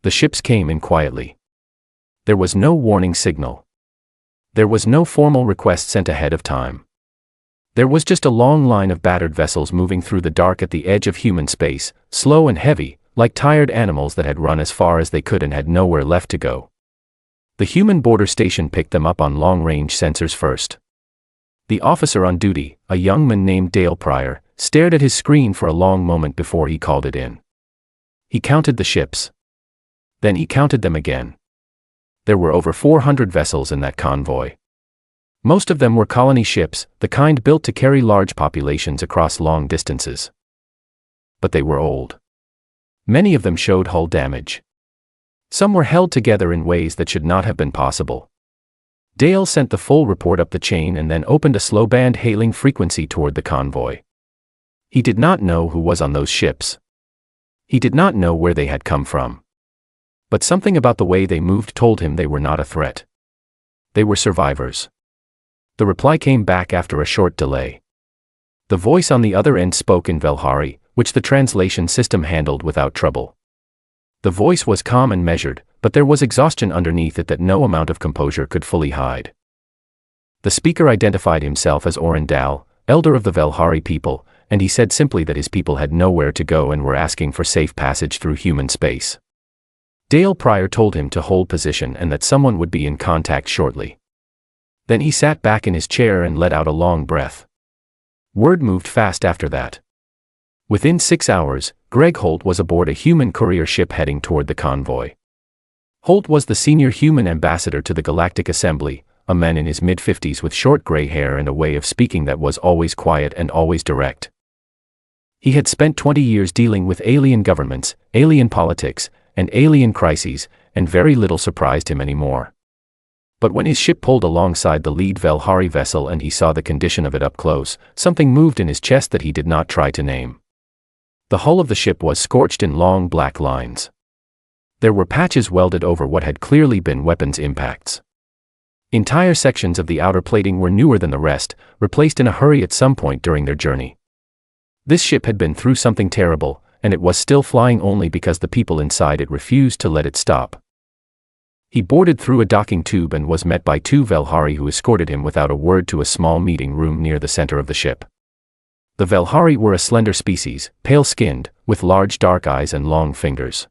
The ships came in quietly. There was no warning signal. There was no formal request sent ahead of time. There was just a long line of battered vessels moving through the dark at the edge of human space, slow and heavy, like tired animals that had run as far as they could and had nowhere left to go. The human border station picked them up on long-range sensors first. The officer on duty, a young man named Dale Pryor, stared at his screen for a long moment before he called it in. He counted the ships. Then he counted them again. There were over 400 vessels in that convoy. Most of them were colony ships, the kind built to carry large populations across long distances. But they were old. Many of them showed hull damage. Some were held together in ways that should not have been possible. Dale sent the full report up the chain and then opened a slow band hailing frequency toward the convoy. He did not know who was on those ships. He did not know where they had come from. But something about the way they moved told him they were not a threat. They were survivors. The reply came back after a short delay. The voice on the other end spoke in Velhari, which the translation system handled without trouble. The voice was calm and measured, but there was exhaustion underneath it that no amount of composure could fully hide. The speaker identified himself as Orendal, elder of the Velhari people, and he said simply that his people had nowhere to go and were asking for safe passage through human space. Dale Pryor told him to hold position and that someone would be in contact shortly. Then he sat back in his chair and let out a long breath. Word moved fast after that. Within 6 hours, Greg Holt was aboard a human courier ship heading toward the convoy. Holt was the senior human ambassador to the Galactic Assembly, a man in his mid-50s with short gray hair and a way of speaking that was always quiet and always direct. He had spent 20 years dealing with alien governments, alien politics, and alien crises, and very little surprised him anymore. But when his ship pulled alongside the lead Velhari vessel and he saw the condition of it up close, something moved in his chest that he did not try to name. The hull of the ship was scorched in long black lines. There were patches welded over what had clearly been weapons impacts. Entire sections of the outer plating were newer than the rest, replaced in a hurry at some point during their journey. This ship had been through something terrible, and it was still flying only because the people inside it refused to let it stop. He boarded through a docking tube and was met by 2 Velhari who escorted him without a word to a small meeting room near the center of the ship. The Velhari were a slender species, pale-skinned, with large dark eyes and long fingers.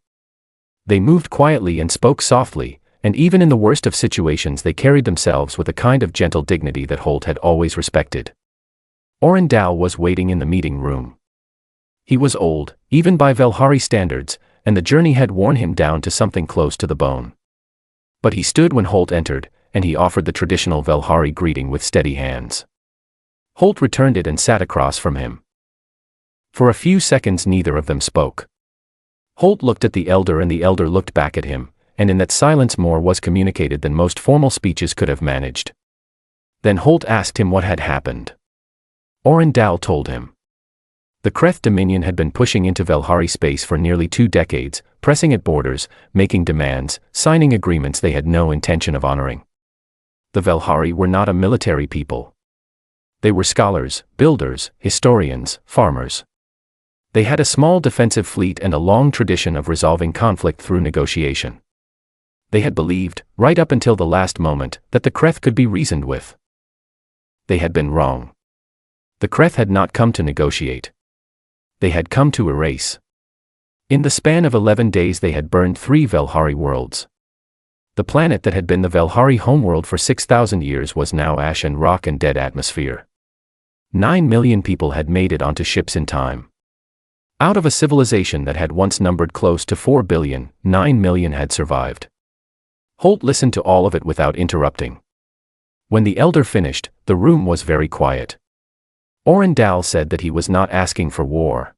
They moved quietly and spoke softly, and even in the worst of situations they carried themselves with a kind of gentle dignity that Holt had always respected. Orendal was waiting in the meeting room. He was old, even by Velhari standards, and the journey had worn him down to something close to the bone. But he stood when Holt entered, and he offered the traditional Velhari greeting with steady hands. Holt returned it and sat across from him. For a few seconds neither of them spoke. Holt looked at the elder and the elder looked back at him, and in that silence more was communicated than most formal speeches could have managed. Then Holt asked him what had happened. Orendal told him. The Kreth Dominion had been pushing into Velhari space for nearly 2 decades, pressing at borders, making demands, signing agreements they had no intention of honoring. The Velhari were not a military people. They were scholars, builders, historians, farmers. They had a small defensive fleet and a long tradition of resolving conflict through negotiation. They had believed, right up until the last moment, that the Kreth could be reasoned with. They had been wrong. The Kreth had not come to negotiate. They had come to erase. In the span of 11 days they had burned 3 Velhari worlds. The planet that had been the Velhari homeworld for 6,000 years was now ash and rock and dead atmosphere. 9 million people had made it onto ships in time. Out of a civilization that had once numbered close to 4 billion, 9 million had survived. Holt listened to all of it without interrupting. When the elder finished, the room was very quiet. Orendal said that he was not asking for war.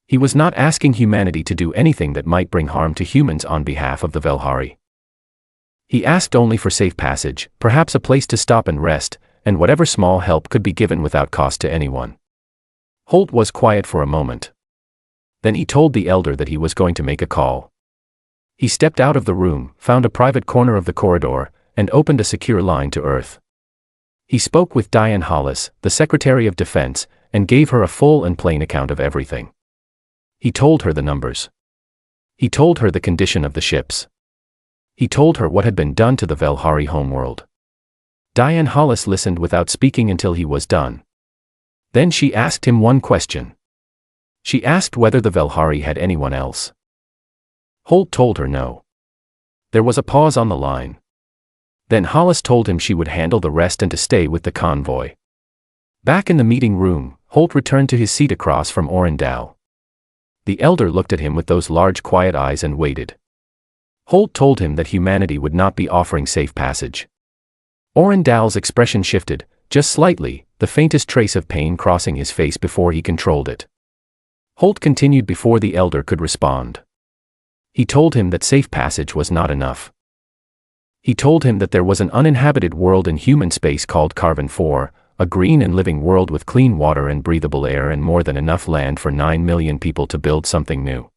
He was not asking humanity to do anything that might bring harm to humans on behalf of the Velhari. He asked only for safe passage, perhaps a place to stop and rest, and whatever small help could be given without cost to anyone. Holt was quiet for a moment. Then he told the elder that he was going to make a call. He stepped out of the room, found a private corner of the corridor, and opened a secure line to Earth. He spoke with Diane Hollis, the Secretary of Defense, and gave her a full and plain account of everything. He told her the numbers. He told her the condition of the ships. He told her what had been done to the Velhari homeworld. Diane Hollis listened without speaking until he was done. Then she asked him one question. She asked whether the Velhari had anyone else. Holt told her no. There was a pause on the line. Then Hollis told him she would handle the rest and to stay with the convoy. Back in the meeting room, Holt returned to his seat across from Orendal. The elder looked at him with those large quiet eyes and waited. Holt told him that humanity would not be offering safe passage. Orendal's expression shifted, just slightly, the faintest trace of pain crossing his face before he controlled it. Holt continued before the elder could respond. He told him that safe passage was not enough. He told him that there was an uninhabited world in human space called Carven 4, a green and living world with clean water and breathable air and more than enough land for 9 million people to build something new.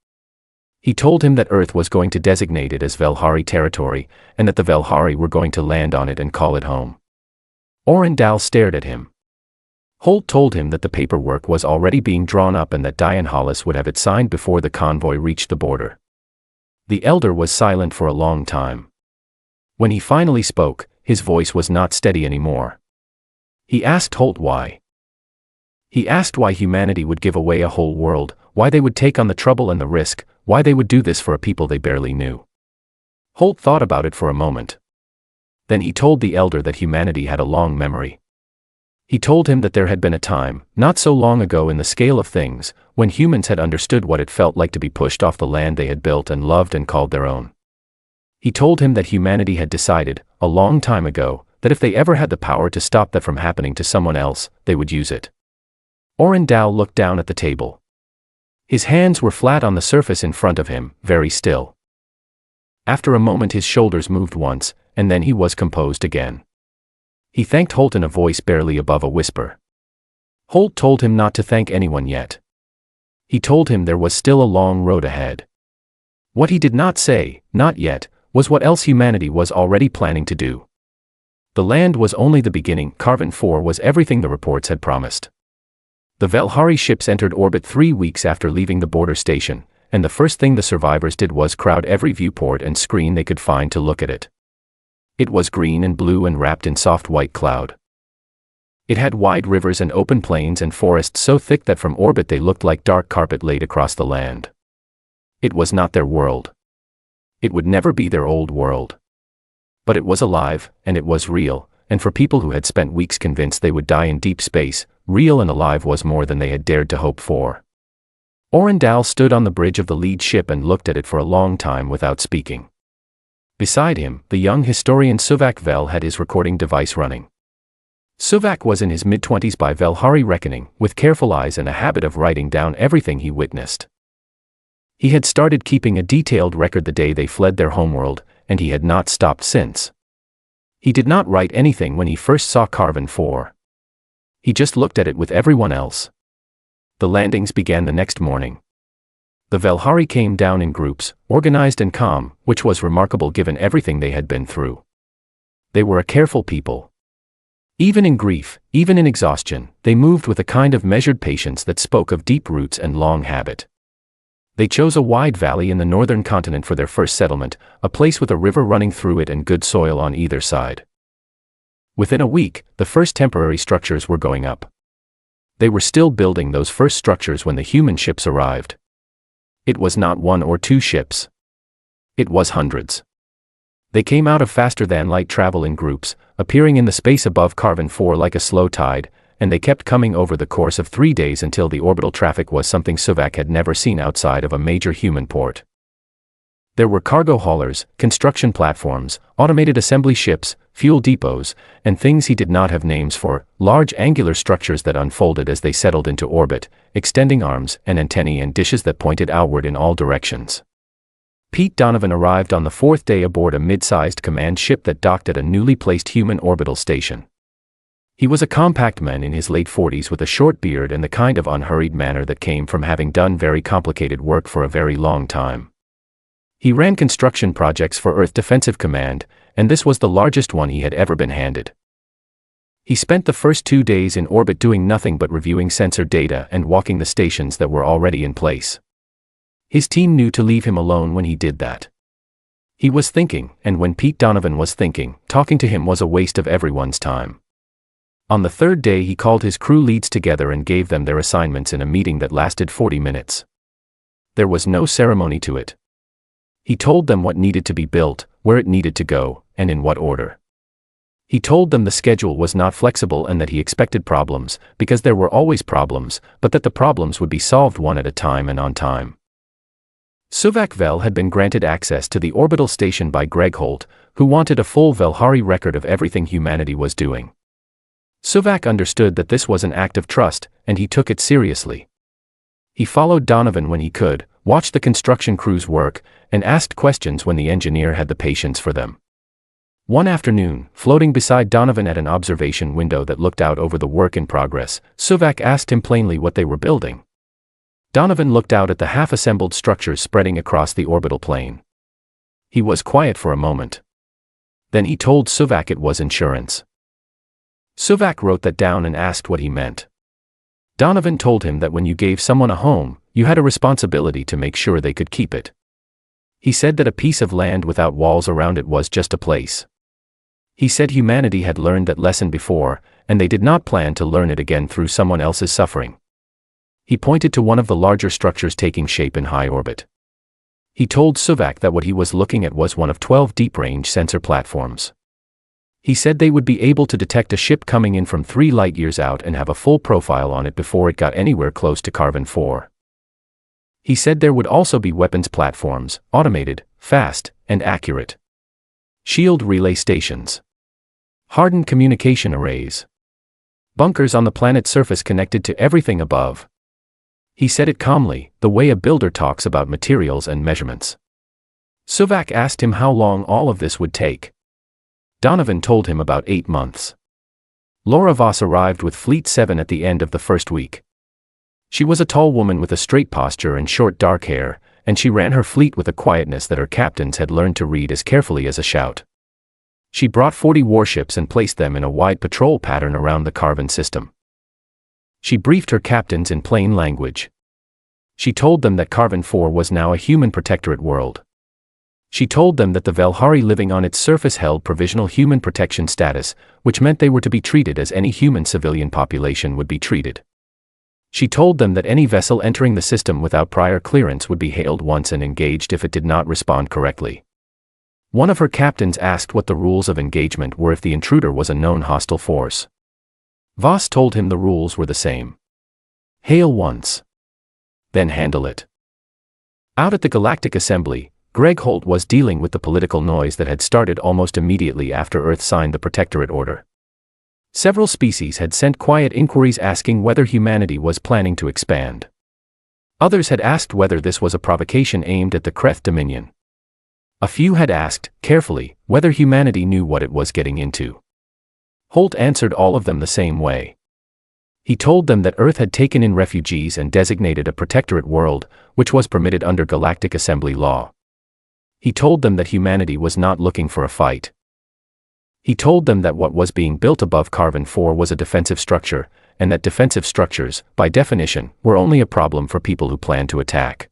He told him that Earth was going to designate it as Velhari territory, and that the Velhari were going to land on it and call it home. Orendal stared at him. Holt told him that the paperwork was already being drawn up and that Diane Hollis would have it signed before the convoy reached the border. The elder was silent for a long time. When he finally spoke, his voice was not steady anymore. He asked Holt why. He asked why humanity would give away a whole world, why they would take on the trouble and the risk, why they would do this for a people they barely knew. Holt thought about it for a moment. Then he told the elder that humanity had a long memory. He told him that there had been a time, not so long ago in the scale of things, when humans had understood what it felt like to be pushed off the land they had built and loved and called their own. He told him that humanity had decided, a long time ago, that if they ever had the power to stop that from happening to someone else, they would use it. Orendal looked down at the table. His hands were flat on the surface in front of him, very still. After a moment his shoulders moved once, and then he was composed again. He thanked Holt in a voice barely above a whisper. Holt told him not to thank anyone yet. He told him there was still a long road ahead. What he did not say, not yet, was what else humanity was already planning to do. The land was only the beginning. Carven 4 was everything the reports had promised. The Velhari ships entered orbit 3 weeks after leaving the border station, and the first thing the survivors did was crowd every viewport and screen they could find to look at it. It was green and blue and wrapped in soft white cloud. It had wide rivers and open plains and forests so thick that from orbit they looked like dark carpet laid across the land. It was not their world. It would never be their old world. But it was alive, and it was real, and for people who had spent weeks convinced they would die in deep space, real and alive was more than they had dared to hope for. Orendal stood on the bridge of the lead ship and looked at it for a long time without speaking. Beside him, the young historian Suvak Vel had his recording device running. Suvak was in his mid-20s by Velhari reckoning, with careful eyes and a habit of writing down everything he witnessed. He had started keeping a detailed record the day they fled their homeworld, and he had not stopped since. He did not write anything when he first saw Carven 4. He just looked at it with everyone else. The landings began the next morning. The Velhari came down in groups, organized and calm, which was remarkable given everything they had been through. They were a careful people. Even in grief, even in exhaustion, they moved with a kind of measured patience that spoke of deep roots and long habit. They chose a wide valley in the northern continent for their first settlement, a place with a river running through it and good soil on either side. Within a week, the first temporary structures were going up. They were still building those first structures when the human ships arrived. It was not 1 or 2 ships. It was hundreds. They came out of faster-than-light travel in groups, appearing in the space above Carven 4 like a slow tide, and they kept coming over the course of 3 days until the orbital traffic was something Suvak had never seen outside of a major human port. There were cargo haulers, construction platforms, automated assembly ships, fuel depots, and things he did not have names for, large angular structures that unfolded as they settled into orbit, extending arms and antennae and dishes that pointed outward in all directions. Pete Donovan arrived on the 4th day aboard a mid-sized command ship that docked at a newly placed human orbital station. He was a compact man in his late 40s with a short beard and the kind of unhurried manner that came from having done very complicated work for a very long time. He ran construction projects for Earth Defensive Command, and this was the largest one he had ever been handed. He spent the first 2 days in orbit doing nothing but reviewing sensor data and walking the stations that were already in place. His team knew to leave him alone when he did that. He was thinking, and when Pete Donovan was thinking, talking to him was a waste of everyone's time. On the third day he called his crew leads together and gave them their assignments in a meeting that lasted 40 minutes. There was no ceremony to it. He told them what needed to be built, where it needed to go, and in what order. He told them the schedule was not flexible and that he expected problems, because there were always problems, but that the problems would be solved one at a time and on time. Suvak Vel had been granted access to the orbital station by Greg Holt, who wanted a full Velhari record of everything humanity was doing. Suvak understood that this was an act of trust, and he took it seriously. He followed Donovan when he could, watched the construction crews work, and asked questions when the engineer had the patience for them. One afternoon, floating beside Donovan at an observation window that looked out over the work in progress, Suvak asked him plainly what they were building. Donovan looked out at the half-assembled structures spreading across the orbital plane. He was quiet for a moment. Then he told Suvak it was insurance. Suvak wrote that down and asked what he meant. Donovan told him that when you gave someone a home, you had a responsibility to make sure they could keep it. He said that a piece of land without walls around it was just a place. He said humanity had learned that lesson before, and they did not plan to learn it again through someone else's suffering. He pointed to one of the larger structures taking shape in high orbit. He told Suvak that what he was looking at was one of 12 deep-range sensor platforms. He said they would be able to detect a ship coming in from 3 light-years out and have a full profile on it before it got anywhere close to Carven 4. He said there would also be weapons platforms, automated, fast, and accurate. Shield relay stations. Hardened communication arrays. Bunkers on the planet's surface connected to everything above. He said it calmly, the way a builder talks about materials and measurements. Suvak asked him how long all of this would take. Donovan told him about 8 months. Laura Voss arrived with Fleet 7 at the end of the first week. She was a tall woman with a straight posture and short dark hair, and she ran her fleet with a quietness that her captains had learned to read as carefully as a shout. She brought 40 warships and placed them in a wide patrol pattern around the Carven system. She briefed her captains in plain language. She told them that Carven 4 was now a human protectorate world. She told them that the Velhari living on its surface held provisional human protection status, which meant they were to be treated as any human civilian population would be treated. She told them that any vessel entering the system without prior clearance would be hailed once and engaged if it did not respond correctly. One of her captains asked what the rules of engagement were if the intruder was a known hostile force. Voss told him the rules were the same. Hail once. Then handle it. Out at the Galactic Assembly, Greg Holt was dealing with the political noise that had started almost immediately after Earth signed the Protectorate Order. Several species had sent quiet inquiries asking whether humanity was planning to expand. Others had asked whether this was a provocation aimed at the Kreth Dominion. A few had asked, carefully, whether humanity knew what it was getting into. Holt answered all of them the same way. He told them that Earth had taken in refugees and designated a protectorate world, which was permitted under Galactic Assembly law. He told them that humanity was not looking for a fight. He told them that what was being built above Carven 4 was a defensive structure, and that defensive structures, by definition, were only a problem for people who plan to attack.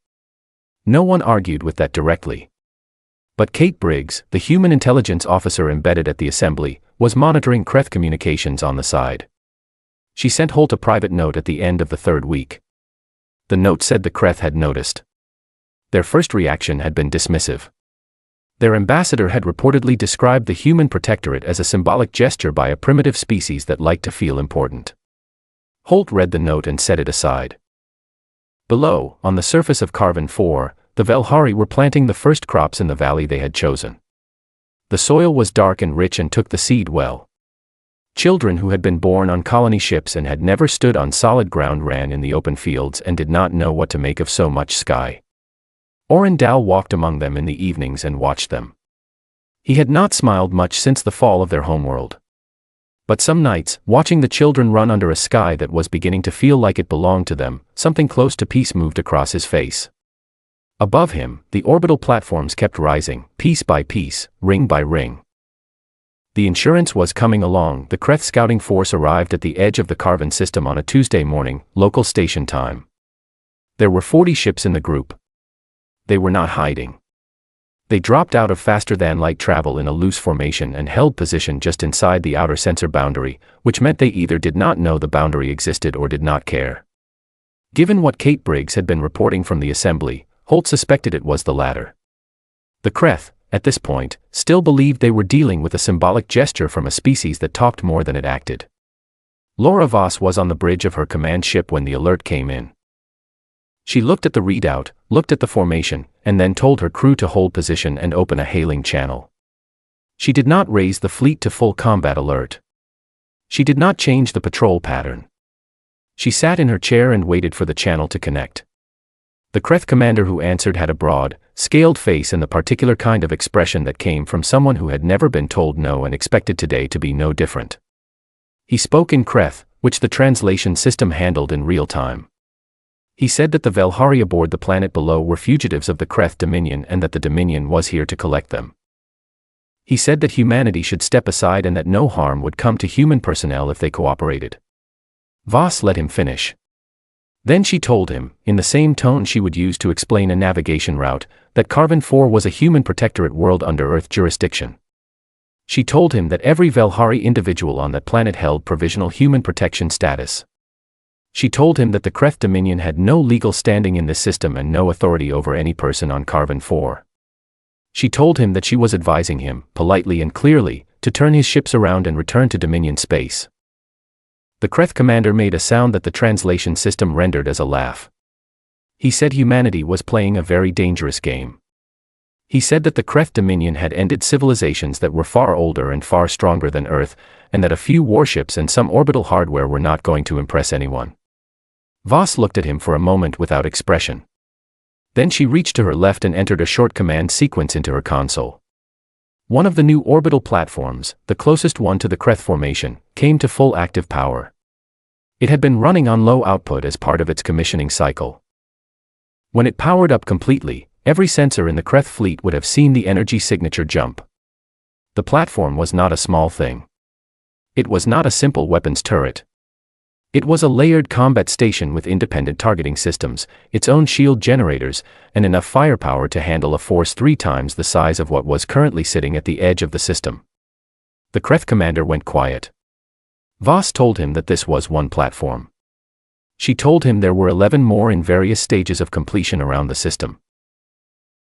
No one argued with that directly. But Kate Briggs, the human intelligence officer embedded at the assembly, was monitoring Kreth communications on the side. She sent Holt a private note at the end of the 3rd week. The note said the Kreth had noticed. Their first reaction had been dismissive. Their ambassador had reportedly described the human protectorate as a symbolic gesture by a primitive species that liked to feel important. Holt read the note and set it aside. Below, on the surface of Carven 4, the Velhari were planting the first crops in the valley they had chosen. The soil was dark and rich and took the seed well. Children who had been born on colony ships and had never stood on solid ground ran in the open fields and did not know what to make of so much sky. Orendal walked among them in the evenings and watched them. He had not smiled much since the fall of their homeworld. But some nights, watching the children run under a sky that was beginning to feel like it belonged to them, something close to peace moved across his face. Above him, the orbital platforms kept rising, piece by piece, ring by ring. The insurance was coming along. The Kreth scouting force arrived at the edge of the Carven system on a Tuesday morning, local station time. There were 40 ships in the group. They were not hiding. They dropped out of faster-than-light travel in a loose formation and held position just inside the outer sensor boundary, which meant they either did not know the boundary existed or did not care. Given what Kate Briggs had been reporting from the assembly, Holt suspected it was the latter. The Kreth, at this point, still believed they were dealing with a symbolic gesture from a species that talked more than it acted. Laura Voss was on the bridge of her command ship when the alert came in. She looked at the readout, looked at the formation, and then told her crew to hold position and open a hailing channel. She did not raise the fleet to full combat alert. She did not change the patrol pattern. She sat in her chair and waited for the channel to connect. The Kreth commander who answered had a broad, scaled face and the particular kind of expression that came from someone who had never been told no and expected today to be no different. He spoke in Kreth, which the translation system handled in real time. He said that the Velhari aboard the planet below were fugitives of the Kreth Dominion and that the Dominion was here to collect them. He said that humanity should step aside and that no harm would come to human personnel if they cooperated. Voss let him finish. Then she told him, in the same tone she would use to explain a navigation route, that Carven 4 was a human protectorate world under Earth jurisdiction. She told him that every Velhari individual on that planet held provisional human protection status. She told him that the Kreth Dominion had no legal standing in this system and no authority over any person on Carven 4. She told him that she was advising him, politely and clearly, to turn his ships around and return to Dominion space. The Kreth commander made a sound that the translation system rendered as a laugh. He said humanity was playing a very dangerous game. He said that the Kreth Dominion had ended civilizations that were far older and far stronger than Earth, and that a few warships and some orbital hardware were not going to impress anyone. Voss looked at him for a moment without expression. Then she reached to her left and entered a short command sequence into her console. One of the new orbital platforms, the closest one to the Kreth formation, came to full active power. It had been running on low output as part of its commissioning cycle. When it powered up completely, every sensor in the Kreth fleet would have seen the energy signature jump. The platform was not a small thing. It was not a simple weapons turret. It was a layered combat station with independent targeting systems, its own shield generators, and enough firepower to handle a force 3 times the size of what was currently sitting at the edge of the system. The Kreth commander went quiet. Voss told him that this was one platform. She told him there were 11 more in various stages of completion around the system.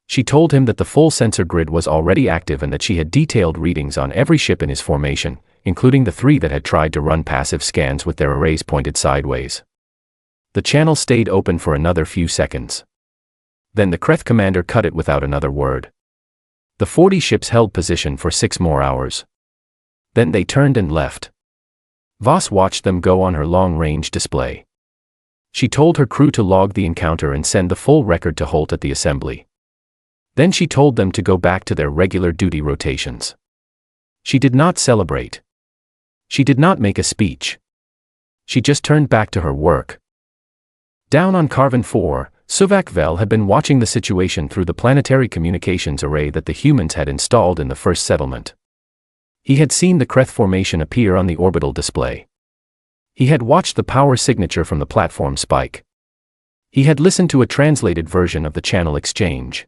She told him that the full sensor grid was already active and that she had detailed readings on every ship in his formation, including the 3 that had tried to run passive scans with their arrays pointed sideways. The channel stayed open for another few seconds. Then the Kreth commander cut it without another word. The 40 ships held position for 6 more hours. Then they turned and left. Voss watched them go on her long-range display. She told her crew to log the encounter and send the full record to Holt at the assembly. Then she told them to go back to their regular duty rotations. She did not celebrate. She did not make a speech. She just turned back to her work. Down on Carven 4, Suvak Vel had been watching the situation through the planetary communications array that the humans had installed in the first settlement. He had seen the Kreth formation appear on the orbital display. He had watched the power signature from the platform spike. He had listened to a translated version of the channel exchange.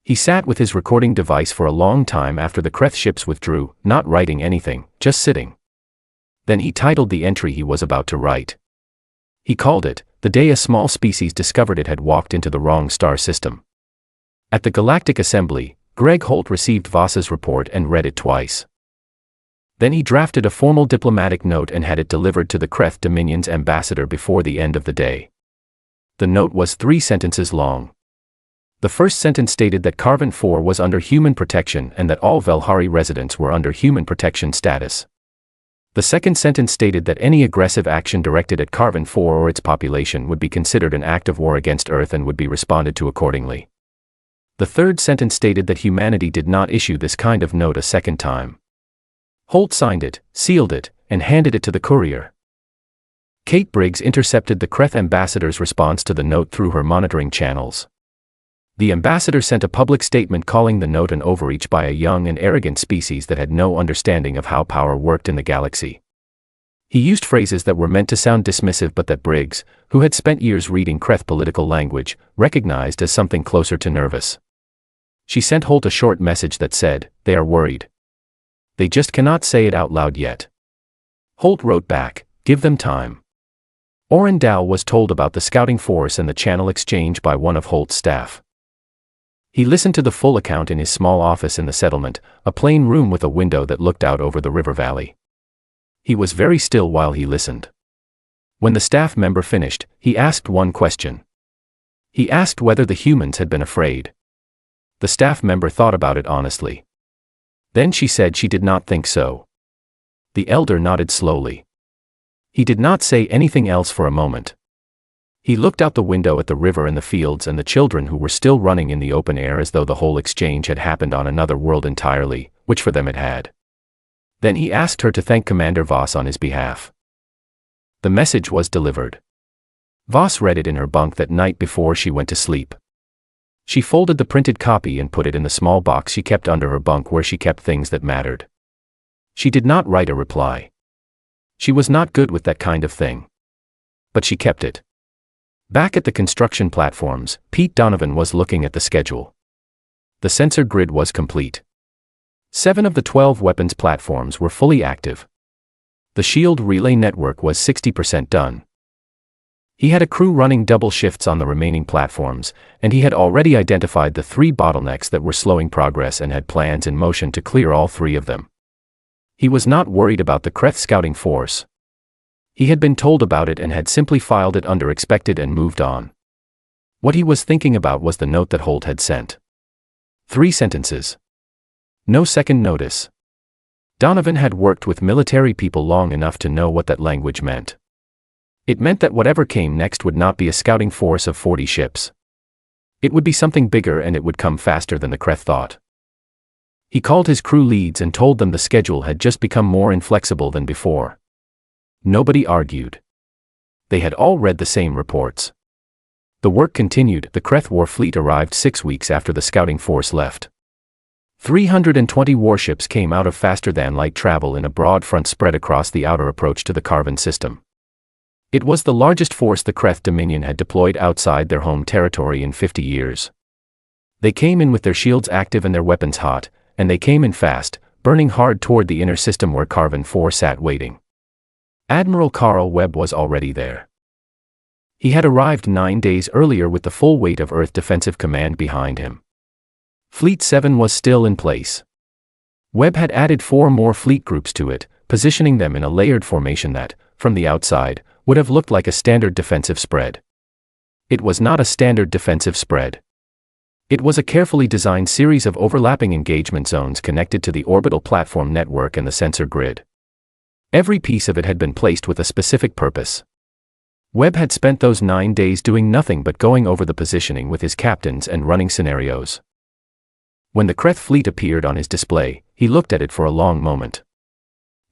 He sat with his recording device for a long time after the Kreth ships withdrew, not writing anything, just sitting. Then he titled the entry he was about to write. He called it, "The Day a Small Species Discovered It Had Walked into the Wrong Star System." At the Galactic Assembly, Greg Holt received Voss's report and read it twice. Then he drafted a formal diplomatic note and had it delivered to the Kreth Dominion's ambassador before the end of the day. The note was 3 sentences long. The first sentence stated that Carven 4 was under human protection and that all Velhari residents were under human protection status. The second sentence stated that any aggressive action directed at Carven 4 or its population would be considered an act of war against Earth and would be responded to accordingly. The third sentence stated that humanity did not issue this kind of note a second time. Holt signed it, sealed it, and handed it to the courier. Kate Briggs intercepted the Kreth ambassador's response to the note through her monitoring channels. The ambassador sent a public statement calling the note an overreach by a young and arrogant species that had no understanding of how power worked in the galaxy. He used phrases that were meant to sound dismissive but that Briggs, who had spent years reading Kreth political language, recognized as something closer to nervous. She sent Holt a short message that said, "They are worried. They just cannot say it out loud yet." Holt wrote back, "Give them time." Oren Dow was told about the scouting force and the channel exchange by one of Holt's staff. He listened to the full account in his small office in the settlement, a plain room with a window that looked out over the river valley. He was very still while he listened. When the staff member finished, he asked one question. He asked whether the humans had been afraid. The staff member thought about it honestly. Then she said she did not think so. The elder nodded slowly. He did not say anything else for a moment. He looked out the window at the river and the fields and the children who were still running in the open air as though the whole exchange had happened on another world entirely, which for them it had. Then he asked her to thank Commander Voss on his behalf. The message was delivered. Voss read it in her bunk that night before she went to sleep. She folded the printed copy and put it in the small box she kept under her bunk where she kept things that mattered. She did not write a reply. She was not good with that kind of thing. But she kept it. Back at the construction platforms, Pete Donovan was looking at the schedule. The sensor grid was complete. 7 of the 12 weapons platforms were fully active. The shield relay network was 60% done. He had a crew running double shifts on the remaining platforms, and he had already identified the 3 bottlenecks that were slowing progress and had plans in motion to clear all 3 of them. He was not worried about the Kreth scouting force. He had been told about it and had simply filed it under expected and moved on. What he was thinking about was the note that Holt had sent. 3 sentences. No second notice. Donovan had worked with military people long enough to know what that language meant. It meant that whatever came next would not be a scouting force of 40 ships. It would be something bigger and it would come faster than the Kreth thought. He called his crew leads and told them the schedule had just become more inflexible than before. Nobody argued. They had all read the same reports. The work continued. The Kreth war fleet arrived 6 weeks after the scouting force left. 320 warships came out of faster-than-light travel in a broad front spread across the outer approach to the Carvan system. It was the largest force the Kreth Dominion had deployed outside their home territory in 50 years. They came in with their shields active and their weapons hot, and they came in fast, burning hard toward the inner system where Carvan 4 sat waiting. Admiral Carl Webb was already there. He had arrived 9 days earlier with the full weight of Earth Defensive Command behind him. Fleet 7 was still in place. Webb had added 4 more fleet groups to it, positioning them in a layered formation that, from the outside, would have looked like a standard defensive spread. It was not a standard defensive spread. It was a carefully designed series of overlapping engagement zones connected to the orbital platform network and the sensor grid. Every piece of it had been placed with a specific purpose. Webb had spent those 9 days doing nothing but going over the positioning with his captains and running scenarios. When the Kreth fleet appeared on his display, he looked at it for a long moment.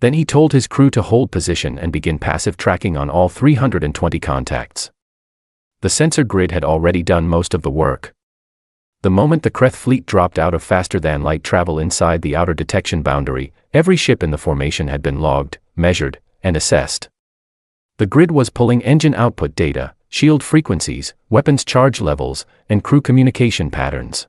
Then he told his crew to hold position and begin passive tracking on all 320 contacts. The sensor grid had already done most of the work. The moment the Kreth fleet dropped out of faster-than-light travel inside the outer detection boundary, every ship in the formation had been logged, measured, and assessed. The grid was pulling engine output data, shield frequencies, weapons charge levels, and crew communication patterns.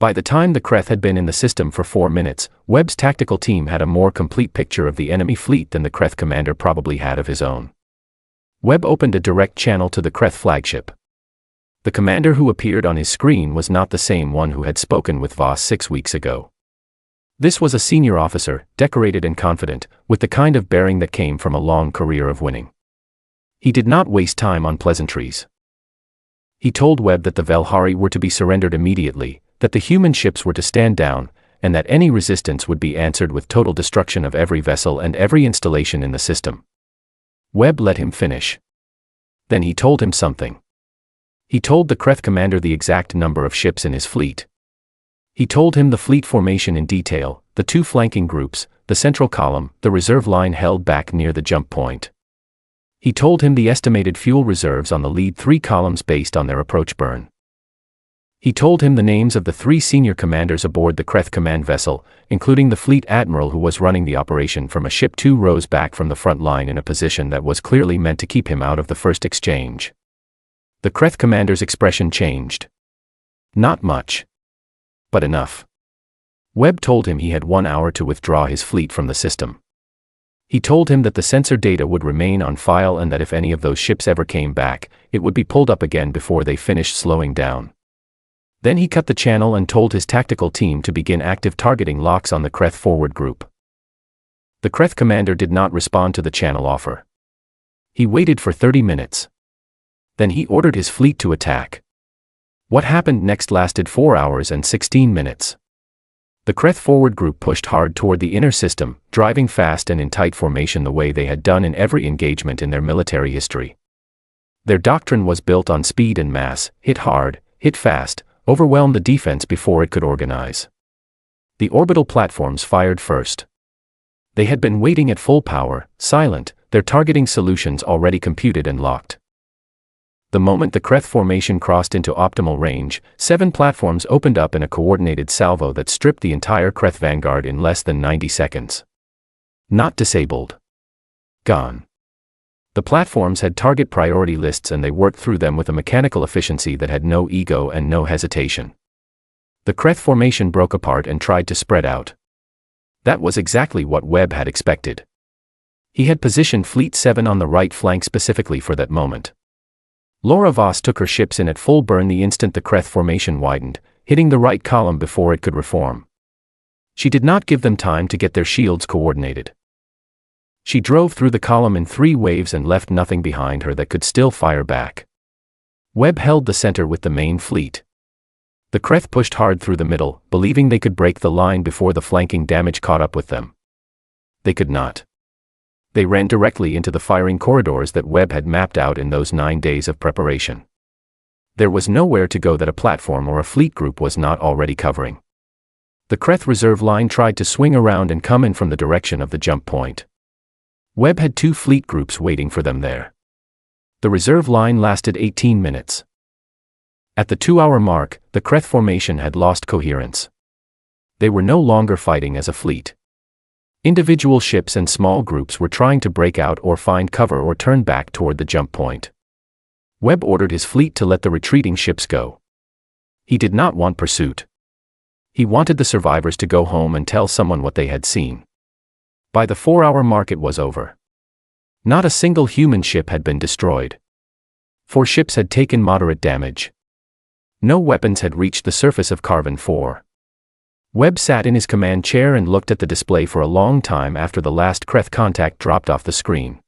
By the time the Kreth had been in the system for 4 minutes, Webb's tactical team had a more complete picture of the enemy fleet than the Kreth commander probably had of his own. Webb opened a direct channel to the Kreth flagship. The commander who appeared on his screen was not the same one who had spoken with Voss 6 weeks ago. This was a senior officer, decorated and confident, with the kind of bearing that came from a long career of winning. He did not waste time on pleasantries. He told Webb that the Velhari were to be surrendered immediately, that the human ships were to stand down, and that any resistance would be answered with total destruction of every vessel and every installation in the system. Webb let him finish. Then he told him something. He told the Kreth commander the exact number of ships in his fleet. He told him the fleet formation in detail, the 2 flanking groups, the central column, the reserve line held back near the jump point. He told him the estimated fuel reserves on the lead 3 columns based on their approach burn. He told him the names of the 3 senior commanders aboard the Kreth command vessel, including the fleet admiral who was running the operation from a ship 2 rows back from the front line in a position that was clearly meant to keep him out of the first exchange. The Kreth commander's expression changed. Not much. But enough. Webb told him he had 1 hour to withdraw his fleet from the system. He told him that the sensor data would remain on file and that if any of those ships ever came back, it would be pulled up again before they finished slowing down. Then he cut the channel and told his tactical team to begin active targeting locks on the Kreth forward group. The Kreth commander did not respond to the channel offer. He waited for 30 minutes. Then he ordered his fleet to attack. What happened next lasted 4 hours and 16 minutes. The Kreth forward group pushed hard toward the inner system, driving fast and in tight formation the way they had done in every engagement in their military history. Their doctrine was built on speed and mass: hit hard, hit fast, overwhelm the defense before it could organize. The orbital platforms fired first. They had been waiting at full power, silent, their targeting solutions already computed and locked. The moment the Kreth formation crossed into optimal range, 7 platforms opened up in a coordinated salvo that stripped the entire Kreth vanguard in less than 90 seconds. Not disabled. Gone. The platforms had target priority lists and they worked through them with a mechanical efficiency that had no ego and no hesitation. The Kreth formation broke apart and tried to spread out. That was exactly what Webb had expected. He had positioned Fleet 7 on the right flank specifically for that moment. Laura Voss took her ships in at full burn the instant the Kreth formation widened, hitting the right column before it could reform. She did not give them time to get their shields coordinated. She drove through the column in 3 waves and left nothing behind her that could still fire back. Webb held the center with the main fleet. The Kreth pushed hard through the middle, believing they could break the line before the flanking damage caught up with them. They could not. They ran directly into the firing corridors that Webb had mapped out in those 9 days of preparation. There was nowhere to go that a platform or a fleet group was not already covering. The Kreth reserve line tried to swing around and come in from the direction of the jump point. Webb had 2 fleet groups waiting for them there. The reserve line lasted 18 minutes. At the 2-hour mark, the Kreth formation had lost coherence. They were no longer fighting as a fleet. Individual ships and small groups were trying to break out or find cover or turn back toward the jump point. Webb ordered his fleet to let the retreating ships go. He did not want pursuit. He wanted the survivors to go home and tell someone what they had seen. By the 4-hour mark it was over. Not a single human ship had been destroyed. 4 ships had taken moderate damage. No weapons had reached the surface of Carven 4. Webb sat in his command chair and looked at the display for a long time after the last Kreth contact dropped off the screen.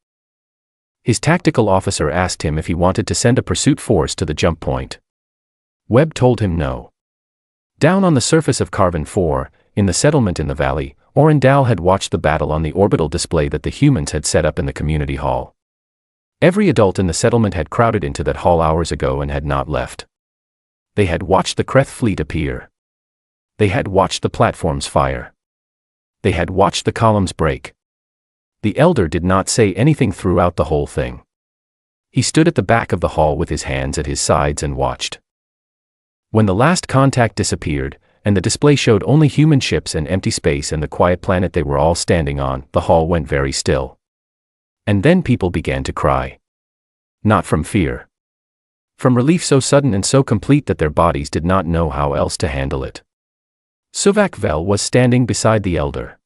His tactical officer asked him if he wanted to send a pursuit force to the jump point. Webb told him no. Down on the surface of Carven 4, in the settlement in the valley, Orendal had watched the battle on the orbital display that the humans had set up in the community hall. Every adult in the settlement had crowded into that hall hours ago and had not left. They had watched the Kreth fleet appear. They had watched the platforms fire. They had watched the columns break. The elder did not say anything throughout the whole thing. He stood at the back of the hall with his hands at his sides and watched. When the last contact disappeared, and the display showed only human ships and empty space and the quiet planet they were all standing on, the hall went very still. And then people began to cry. Not from fear. From relief so sudden and so complete that their bodies did not know how else to handle it. Suvak Vel was standing beside the elder.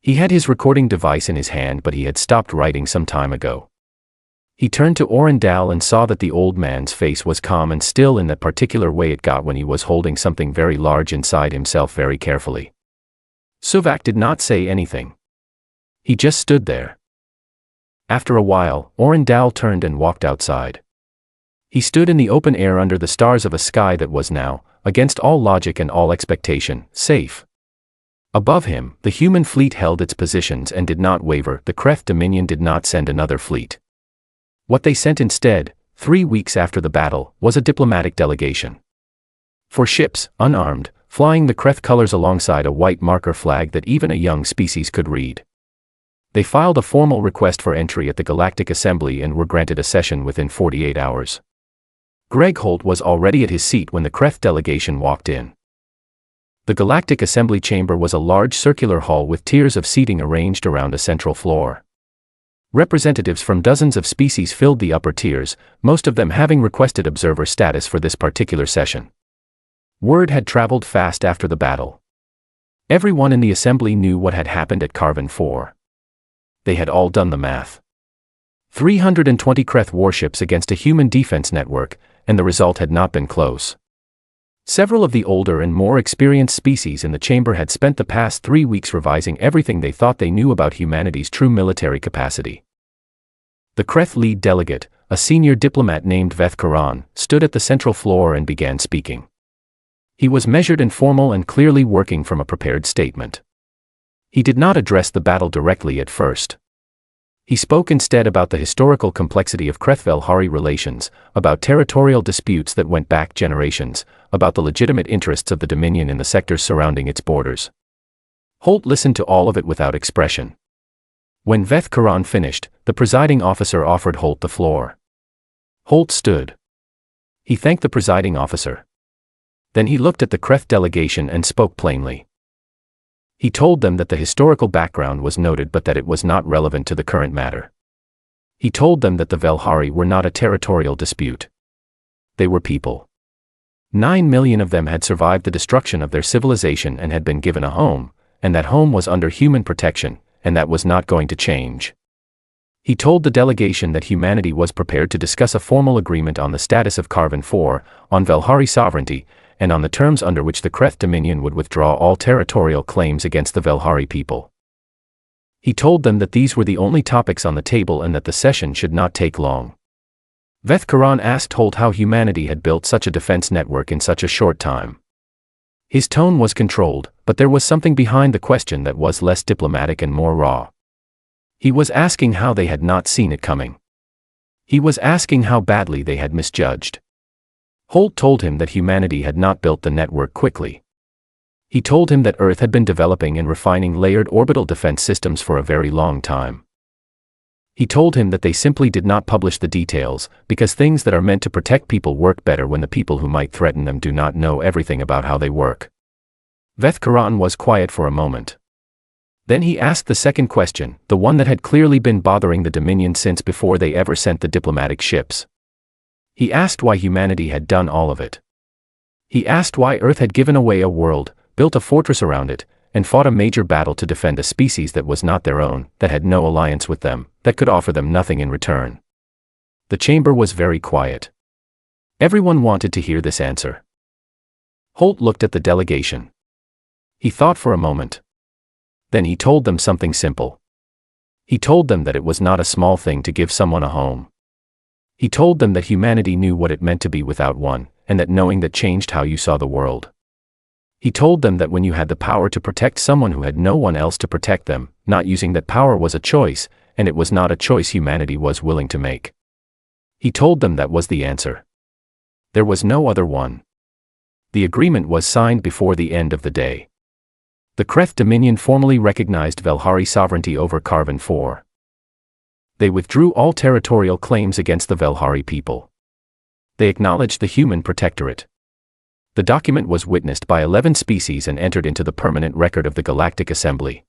He had his recording device in his hand, but he had stopped writing some time ago. He turned to Orendal and saw that the old man's face was calm and still in that particular way it got when he was holding something very large inside himself very carefully. Suvak did not say anything. He just stood there. After a while, Orendal turned and walked outside. He stood in the open air under the stars of a sky that was now, against all logic and all expectation, safe. Above him, the human fleet held its positions and did not waver. The Kreth Dominion did not send another fleet. What they sent instead, 3 weeks after the battle, was a diplomatic delegation. 4 ships, unarmed, flying the Kreth colors alongside a white marker flag that even a young species could read. They filed a formal request for entry at the Galactic Assembly and were granted a session within 48 hours. Greg Holt was already at his seat when the Kreth delegation walked in. The Galactic Assembly Chamber was a large circular hall with tiers of seating arranged around a central floor. Representatives from dozens of species filled the upper tiers, most of them having requested observer status for this particular session. Word had traveled fast after the battle. Everyone in the assembly knew what had happened at Carven 4. They had all done the math. 320 Kreth warships against a human defense network, and the result had not been close. Several of the older and more experienced species in the chamber had spent the past 3 weeks revising everything they thought they knew about humanity's true military capacity. The Kreth lead delegate, a senior diplomat named Veth Karan, stood at the central floor and began speaking. He was measured and formal and clearly working from a prepared statement. He did not address the battle directly at first. He spoke instead about the historical complexity of Kreth-Velhari relations, about territorial disputes that went back generations, about the legitimate interests of the Dominion in the sectors surrounding its borders. Holt listened to all of it without expression. When Veth Karan finished, the presiding officer offered Holt the floor. Holt stood. He thanked the presiding officer. Then he looked at the Kreth delegation and spoke plainly. He told them that the historical background was noted but that it was not relevant to the current matter. He told them that the Velhari were not a territorial dispute. They were people. 9 million of them had survived the destruction of their civilization and had been given a home, and that home was under human protection, and that was not going to change. He told the delegation that humanity was prepared to discuss a formal agreement on the status of Carven 4, on Velhari sovereignty, and on the terms under which the Kreth Dominion would withdraw all territorial claims against the Velhari people. He told them that these were the only topics on the table and that the session should not take long. Veth Karan asked Holt how humanity had built such a defense network in such a short time. His tone was controlled, but there was something behind the question that was less diplomatic and more raw. He was asking how they had not seen it coming. He was asking how badly they had misjudged. Holt told him that humanity had not built the network quickly. He told him that Earth had been developing and refining layered orbital defense systems for a very long time. He told him that they simply did not publish the details, because things that are meant to protect people work better when the people who might threaten them do not know everything about how they work. Veth Karan was quiet for a moment. Then he asked the second question, the one that had clearly been bothering the Dominion since before they ever sent the diplomatic ships. He asked why humanity had done all of it. He asked why Earth had given away a world, built a fortress around it, and fought a major battle to defend a species that was not their own, that had no alliance with them, that could offer them nothing in return. The chamber was very quiet. Everyone wanted to hear this answer. Holt looked at the delegation. He thought for a moment. Then he told them something simple. He told them that it was not a small thing to give someone a home. He told them that humanity knew what it meant to be without one, and that knowing that changed how you saw the world. He told them that when you had the power to protect someone who had no one else to protect them, not using that power was a choice, and it was not a choice humanity was willing to make. He told them that was the answer. There was no other one. The agreement was signed before the end of the day. The Kreth Dominion formally recognized Velhari sovereignty over Carven 4. They withdrew all territorial claims against the Velhari people. They acknowledged the human protectorate. The document was witnessed by 11 species and entered into the permanent record of the Galactic Assembly.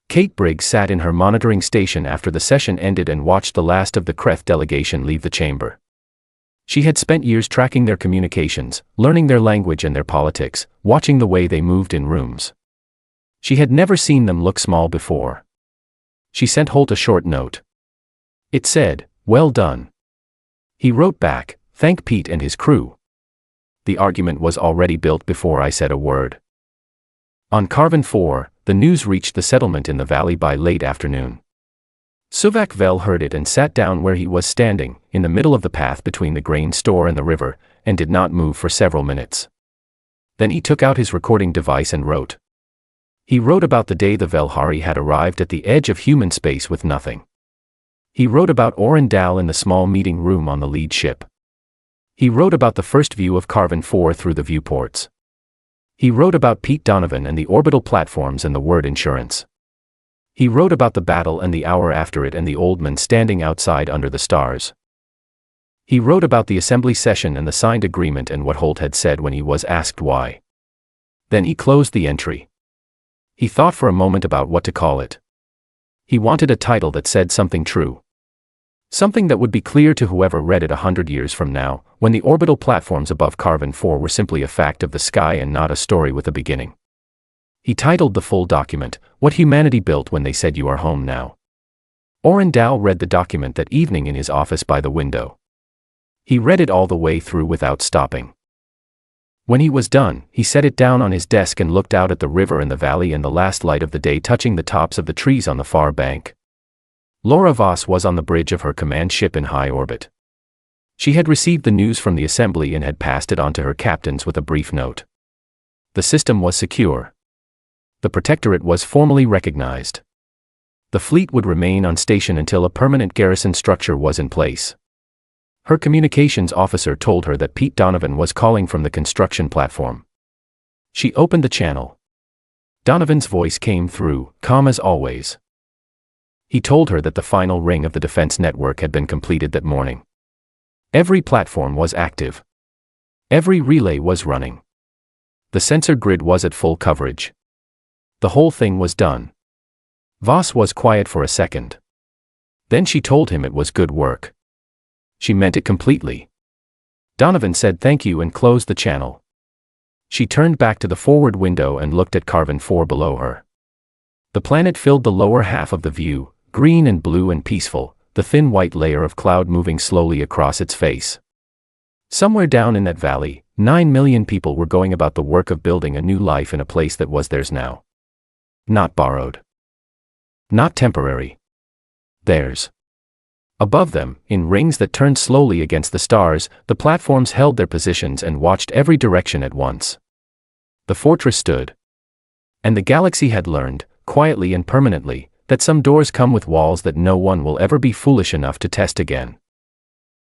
Kate Briggs sat in her monitoring station after the session ended and watched the last of the Kreth delegation leave the chamber. She had spent years tracking their communications, learning their language and their politics, watching the way they moved in rooms. She had never seen them look small before. She sent Holt a short note. It said, "Well done." He wrote back, "Thank Pete and his crew." The argument was already built before I said a word. On Carven 4, the news reached the settlement in the valley by late afternoon. Suvak Vel heard it and sat down where he was standing, in the middle of the path between the grain store and the river, and did not move for several minutes. Then he took out his recording device and wrote. He wrote about the day the Velhari had arrived at the edge of human space with nothing. He wrote about Orendal in the small meeting room on the lead ship. He wrote about the first view of Carven 4 through the viewports. He wrote about Pete Donovan and the orbital platforms and the word insurance. He wrote about the battle and the hour after it and the old man standing outside under the stars. He wrote about the assembly session and the signed agreement and what Holt had said when he was asked why. Then he closed the entry. He thought for a moment about what to call it. He wanted a title that said something true. Something that would be clear to whoever read it 100 years from now, when the orbital platforms above Carbon 4 were simply a fact of the sky and not a story with a beginning. He titled the full document, What Humanity Built When They Said You Are Home Now. Oren Dow read the document that evening in his office by the window. He read it all the way through without stopping. When he was done, he set it down on his desk and looked out at the river and the valley and the last light of the day touching the tops of the trees on the far bank. Laura Voss was on the bridge of her command ship in high orbit. She had received the news from the assembly and had passed it on to her captains with a brief note. The system was secure. The Protectorate was formally recognized. The fleet would remain on station until a permanent garrison structure was in place. Her communications officer told her that Pete Donovan was calling from the construction platform. She opened the channel. Donovan's voice came through, calm as always. He told her that the final ring of the defense network had been completed that morning. Every platform was active. Every relay was running. The sensor grid was at full coverage. The whole thing was done. Voss was quiet for a second. Then she told him it was good work. She meant it completely. Donovan said thank you and closed the channel. She turned back to the forward window and looked at Carbon 4 below her. The planet filled the lower half of the view, green and blue and peaceful, the thin white layer of cloud moving slowly across its face. Somewhere down in that valley, 9 million people were going about the work of building a new life in a place that was theirs now. Not borrowed. Not temporary. Theirs. Above them, in rings that turned slowly against the stars, the platforms held their positions and watched every direction at once. The fortress stood. And the galaxy had learned, quietly and permanently, that some doors come with walls that no one will ever be foolish enough to test again.